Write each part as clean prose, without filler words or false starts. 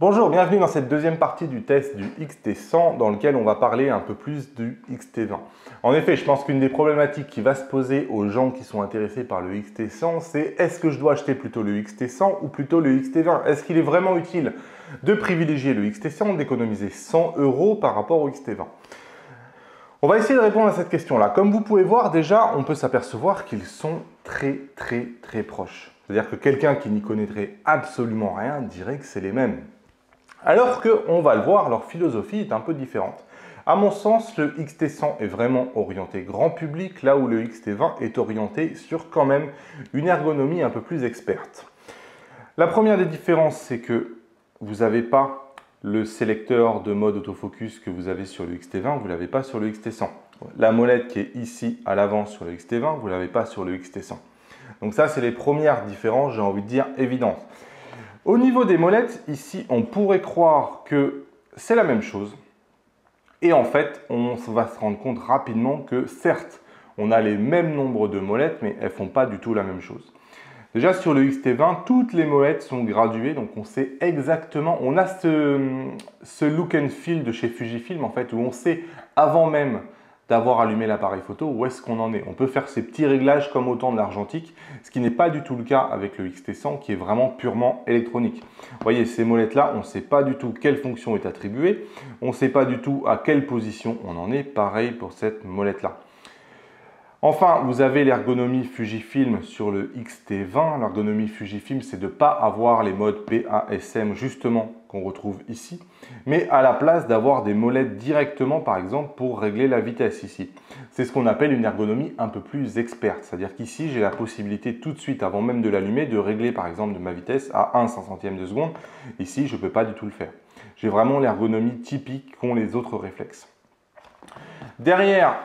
Bonjour, bienvenue dans cette deuxième partie du test du XT100 dans lequel on va parler un peu plus du XT20. En effet, je pense qu'une des problématiques qui va se poser aux gens qui sont intéressés par le XT100, c'est est-ce que je dois acheter plutôt le XT100 ou plutôt le XT20? Est-ce qu'il est vraiment utile de privilégier le XT100, d'économiser 100 € par rapport au XT20? On va essayer de répondre à cette question-là. Comme vous pouvez voir, déjà, on peut s'apercevoir qu'ils sont très proches. C'est-à-dire que quelqu'un qui n'y connaîtrait absolument rien dirait que c'est les mêmes. Alors qu'on va le voir, leur philosophie est un peu différente. À mon sens, le XT100 est vraiment orienté grand public, là où le XT20 est orienté sur quand même une ergonomie un peu plus experte. La première des différences, c'est que vous n'avez pas le sélecteur de mode autofocus que vous avez sur le XT20, vous ne l'avez pas sur le XT100. La molette qui est ici à l'avant sur le XT20, vous ne l'avez pas sur le XT100. Donc ça, c'est les premières différences, j'ai envie de dire, évidentes. Au niveau des molettes, ici, on pourrait croire que c'est la même chose. Et en fait, on va se rendre compte rapidement que certes, on a les mêmes nombres de molettes, mais elles ne font pas du tout la même chose. Déjà, sur le XT20, toutes les molettes sont graduées, donc on sait exactement, on a ce look and feel de chez Fujifilm, en fait, où on sait avant même d'avoir allumé l'appareil photo, où est-ce qu'on en est. On peut faire ces petits réglages comme au temps de l'argentique, ce qui n'est pas du tout le cas avec le XT100 qui est vraiment purement électronique. Vous voyez, ces molettes-là, on ne sait pas du tout quelle fonction est attribuée, on ne sait pas du tout à quelle position on en est, pareil pour cette molette-là. Enfin, vous avez l'ergonomie Fujifilm sur le XT20. L'ergonomie Fujifilm, c'est de ne pas avoir les modes PASM justement qu'on retrouve ici, mais à la place d'avoir des molettes directement, par exemple, pour régler la vitesse ici. C'est ce qu'on appelle une ergonomie un peu plus experte. C'est-à-dire qu'ici, j'ai la possibilité tout de suite, avant même de l'allumer, de régler par exemple de ma vitesse à 1/500 de seconde. Ici, je ne peux pas du tout le faire. J'ai vraiment l'ergonomie typique qu'ont les autres réflexes. Derrière,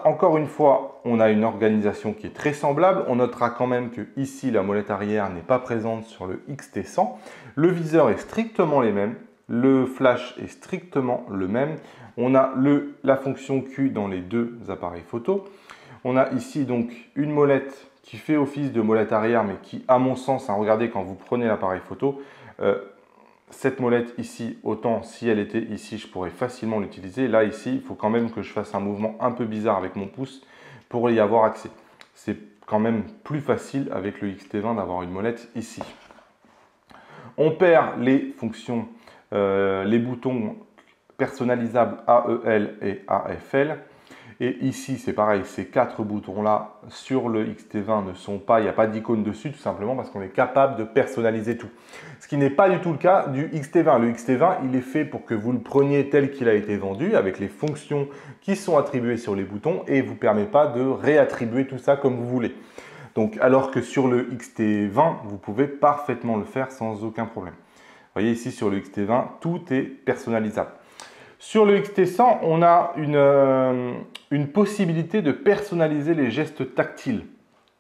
encore une fois, on a une organisation qui est très semblable. On notera quand même que ici, la molette arrière n'est pas présente sur le XT100. Le viseur est strictement les mêmes. Le flash est strictement le même. On a la fonction Q dans les deux appareils photo. On a ici donc une molette qui fait office de molette arrière, mais qui, à mon sens, regardez quand vous prenez l'appareil photo, cette molette ici, autant si elle était ici, je pourrais facilement l'utiliser. Là, ici, il faut quand même que je fasse un mouvement un peu bizarre avec mon pouce pour y avoir accès. C'est quand même plus facile avec le XT20 d'avoir une molette ici. On perd les fonctions, les boutons personnalisables AEL et AFL. Et ici, c'est pareil, ces quatre boutons-là sur le XT20 ne sont pas, il n'y a pas d'icône dessus, tout simplement parce qu'on est capable de personnaliser tout. Ce qui n'est pas du tout le cas du XT20. Le XT20, il est fait pour que vous le preniez tel qu'il a été vendu, avec les fonctions qui sont attribuées sur les boutons, et ne vous permet pas de réattribuer tout ça comme vous voulez. Donc, alors que sur le XT20, vous pouvez parfaitement le faire sans aucun problème. Vous voyez ici, sur le XT20, tout est personnalisable. Sur le XT100, on a une possibilité de personnaliser les gestes tactiles.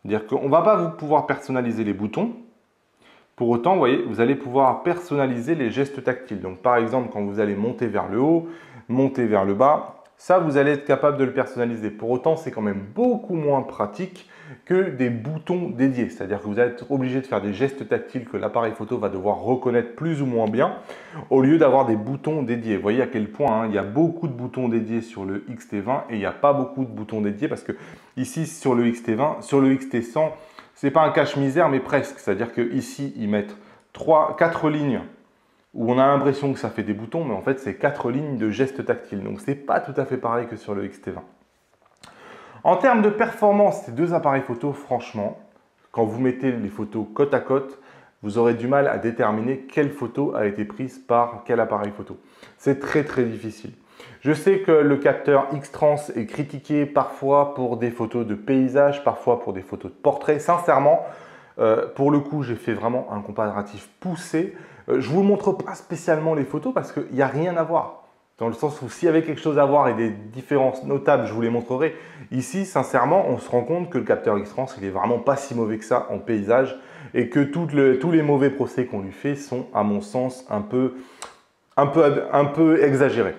C'est-à-dire qu'on ne va pas pouvoir personnaliser les boutons. Pour autant, vous voyez, vous allez pouvoir personnaliser les gestes tactiles. Donc, par exemple, quand vous allez monter vers le haut, monter vers le bas, ça, vous allez être capable de le personnaliser. Pour autant, c'est quand même beaucoup moins pratique que des boutons dédiés. C'est-à-dire que vous allez être obligé de faire des gestes tactiles que l'appareil photo va devoir reconnaître plus ou moins bien, au lieu d'avoir des boutons dédiés. Vous voyez à quel point il y a beaucoup de boutons dédiés sur le XT20 et il n'y a pas beaucoup de boutons dédiés parce que ici, sur le XT20, sur le XT100, ce n'est pas un cache-misère, mais presque. C'est-à-dire qu'ici, ils mettent 4 lignes où on a l'impression que ça fait des boutons, mais en fait, c'est 4 lignes de gestes tactiles. Donc, ce n'est pas tout à fait pareil que sur le XT20. En termes de performance, ces deux appareils photo, franchement, quand vous mettez les photos côte à côte, vous aurez du mal à déterminer quelle photo a été prise par quel appareil photo. C'est très difficile. Je sais que le capteur X-Trans est critiqué parfois pour des photos de paysage, parfois pour des photos de portrait. Sincèrement, pour le coup, j'ai fait vraiment un comparatif poussé. Je ne vous montre pas spécialement les photos parce qu'il n'y a rien à voir. Dans le sens où s'il y avait quelque chose à voir et des différences notables, je vous les montrerai. Ici, sincèrement, on se rend compte que le capteur X-Trans, il n'est vraiment pas si mauvais que ça en paysage et que tous les mauvais procès qu'on lui fait sont, à mon sens, un peu exagérés.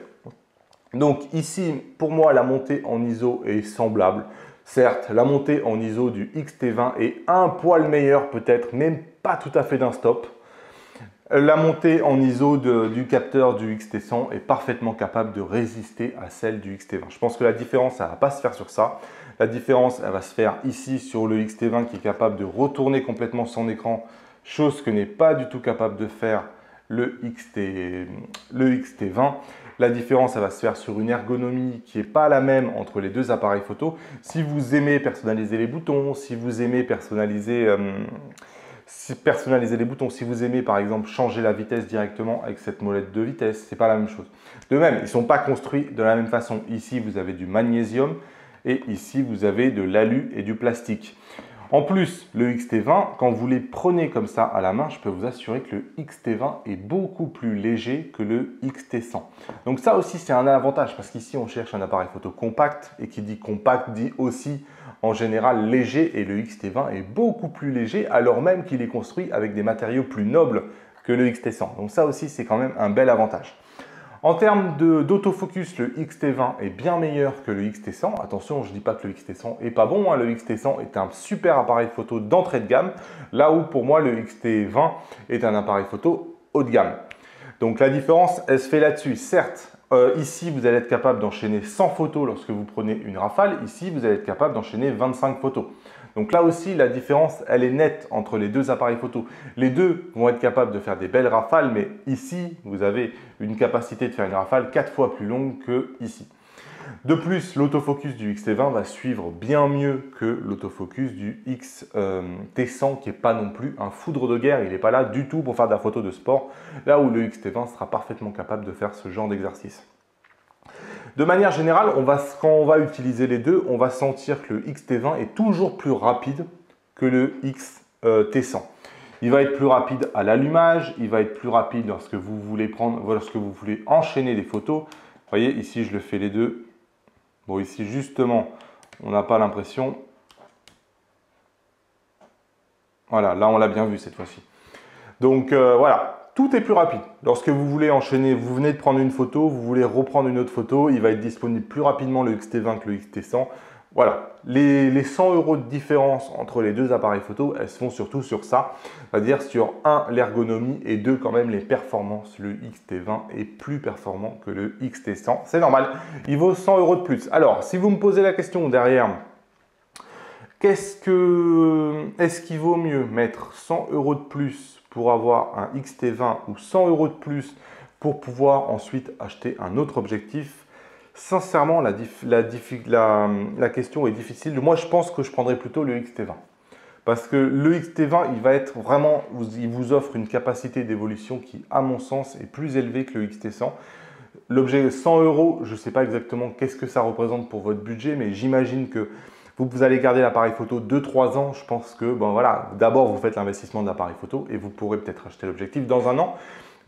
Donc ici, pour moi, la montée en ISO est semblable. Certes, la montée en ISO du XT20 est un poil meilleure peut-être, même pas tout à fait d'un stop. La montée en ISO du capteur du XT100 est parfaitement capable de résister à celle du XT20. Je pense que la différence, ça ne va pas se faire sur ça. La différence, elle va se faire ici sur le XT20 qui est capable de retourner complètement son écran, chose que n'est pas du tout capable de faire le XT20. La différence, elle va se faire sur une ergonomie qui n'est pas la même entre les deux appareils photo. Si vous aimez personnaliser les boutons, si vous aimez personnaliser les boutons, si vous aimez par exemple changer la vitesse directement avec cette molette de vitesse, c'est pas la même chose. De même, ils ne sont pas construits de la même façon. Ici, vous avez du magnésium et ici, vous avez de l'alu et du plastique. En plus, le XT20, quand vous les prenez comme ça à la main, je peux vous assurer que le XT20 est beaucoup plus léger que le XT100. Donc ça aussi, c'est un avantage parce qu'ici, on cherche un appareil photo compact et qui dit compact dit aussi en général léger et le XT20 est beaucoup plus léger alors même qu'il est construit avec des matériaux plus nobles que le XT100. Donc ça aussi, c'est quand même un bel avantage. En termes d'autofocus, le XT20 est bien meilleur que le XT100. Attention, je ne dis pas que le XT100 est pas bon. Le XT100 est un super appareil photo d'entrée de gamme, là où pour moi le XT20 est un appareil photo haut de gamme. Donc la différence, elle se fait là-dessus. Certes, ici, vous allez être capable d'enchaîner 100 photos lorsque vous prenez une rafale. Ici, vous allez être capable d'enchaîner 25 photos. Donc là aussi, la différence, elle est nette entre les deux appareils photo. Les deux vont être capables de faire des belles rafales, mais ici, vous avez une capacité de faire une rafale 4 fois plus longue que ici. De plus, l'autofocus du XT20 va suivre bien mieux que l'autofocus du XT100 qui n'est pas non plus un foudre de guerre. Il n'est pas là du tout pour faire de la photo de sport, là où le XT20 sera parfaitement capable de faire ce genre d'exercice. De manière générale, quand on va utiliser les deux, on va sentir que le XT20 est toujours plus rapide que le XT100. Il va être plus rapide à l'allumage, il va être plus rapide lorsque vous voulez enchaîner des photos. Vous voyez, ici, je le fais les deux. Bon, ici, justement, on n'a pas l'impression. Voilà, là, on l'a bien vu cette fois-ci. Donc, voilà. Tout est plus rapide. Lorsque vous voulez enchaîner, vous venez de prendre une photo, vous voulez reprendre une autre photo, il va être disponible plus rapidement le XT20 que le XT100. Voilà, les 100 € de différence entre les deux appareils photo, elles se font surtout sur ça, c'est-à-dire sur 1, l'ergonomie et 2, quand même les performances. Le XT20 est plus performant que le XT100, c'est normal, il vaut 100 € de plus. Alors, si vous me posez la question derrière, est-ce qu'il vaut mieux mettre 100 € de plus pour avoir un XT20 ou 100 € de plus pour pouvoir ensuite acheter un autre objectif? Sincèrement, la question est difficile. Moi, je pense que je prendrais plutôt le XT20. Parce que le XT20, il va être vraiment, il vous offre une capacité d'évolution qui, à mon sens, est plus élevée que le XT100. L'objet 100 €, je ne sais pas exactement qu'est-ce que ça représente pour votre budget, mais j'imagine que vous allez garder l'appareil photo 2-3 ans. Je pense que, bon voilà, d'abord vous faites l'investissement de l'appareil photo et vous pourrez peut-être acheter l'objectif dans un an.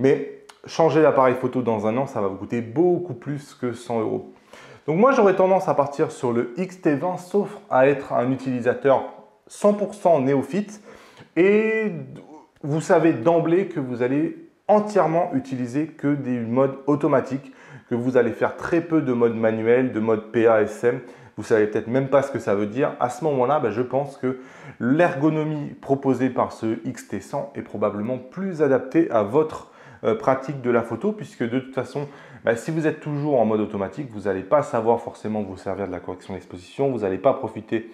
Mais changer l'appareil photo dans un an, ça va vous coûter beaucoup plus que 100 €. Donc moi, j'aurais tendance à partir sur le XT20, sauf à être un utilisateur 100% néophyte. Et vous savez d'emblée que vous allez entièrement utiliser que des modes automatiques, que vous allez faire très peu de mode manuel, de mode PASM. Vous ne savez peut-être même pas ce que ça veut dire. À ce moment-là, je pense que l'ergonomie proposée par ce XT100 est probablement plus adaptée à votre pratique de la photo, puisque de toute façon, si vous êtes toujours en mode automatique, vous n'allez pas savoir forcément vous servir de la correction d'exposition, vous n'allez pas profiter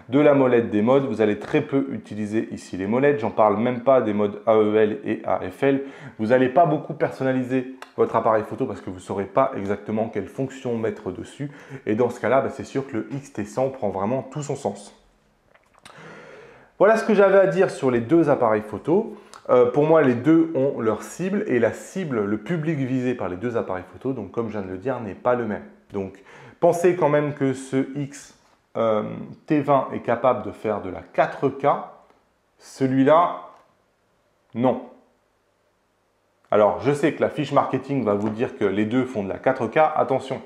de la molette des modes, vous allez très peu utiliser ici les molettes, j'en parle même pas des modes AEL et AFL, vous n'allez pas beaucoup personnaliser votre appareil photo parce que vous ne saurez pas exactement quelle fonction mettre dessus, et dans ce cas-là, c'est sûr que le XT100 prend vraiment tout son sens. Voilà ce que j'avais à dire sur les deux appareils photo. Pour moi, les deux ont leur cible et la cible, le public visé par les deux appareils photo, donc comme je viens de le dire, n'est pas le même. Donc, pensez quand même que ce T20 est capable de faire de la 4K. Celui-là, non. Alors, je sais que la fiche marketing va vous dire que les deux font de la 4K. Attention,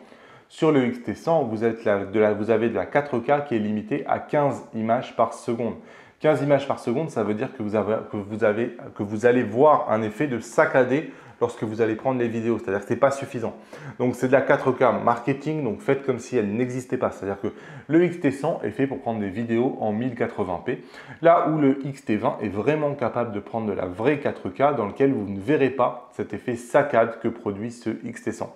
sur le XT100, vous avez de la 4K qui est limitée à 15 images par seconde. 15 images par seconde, ça veut dire que vous allez voir un effet de saccadé lorsque vous allez prendre les vidéos. C'est-à-dire que ce n'est pas suffisant. Donc c'est de la 4K marketing, donc faites comme si elle n'existait pas. C'est-à-dire que le XT100 est fait pour prendre des vidéos en 1080p, là où le XT20 est vraiment capable de prendre de la vraie 4K dans lequel vous ne verrez pas cet effet saccade que produit ce XT100.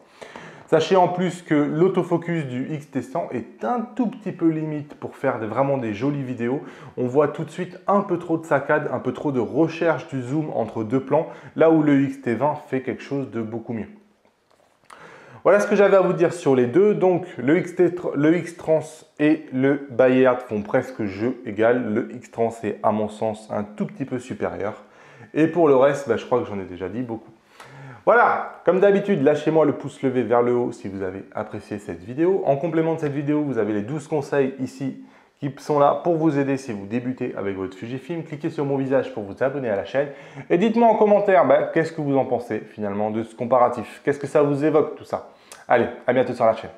Sachez en plus que l'autofocus du XT100 est un tout petit peu limite pour faire vraiment des jolies vidéos. On voit tout de suite un peu trop de saccade, un peu trop de recherche du zoom entre deux plans, là où le XT20 fait quelque chose de beaucoup mieux. Voilà ce que j'avais à vous dire sur les deux. Donc le X-Trans et le Bayard font presque jeu égal. Le X-Trans est à mon sens un tout petit peu supérieur. Et pour le reste, je crois que j'en ai déjà dit beaucoup. Voilà, comme d'habitude, lâchez-moi le pouce levé vers le haut si vous avez apprécié cette vidéo. En complément de cette vidéo, vous avez les 12 conseils ici qui sont là pour vous aider si vous débutez avec votre Fujifilm. Cliquez sur mon visage pour vous abonner à la chaîne. Et dites-moi en commentaire qu'est-ce que vous en pensez finalement de ce comparatif. Qu'est-ce que ça vous évoque tout ça? Allez, à bientôt sur la chaîne.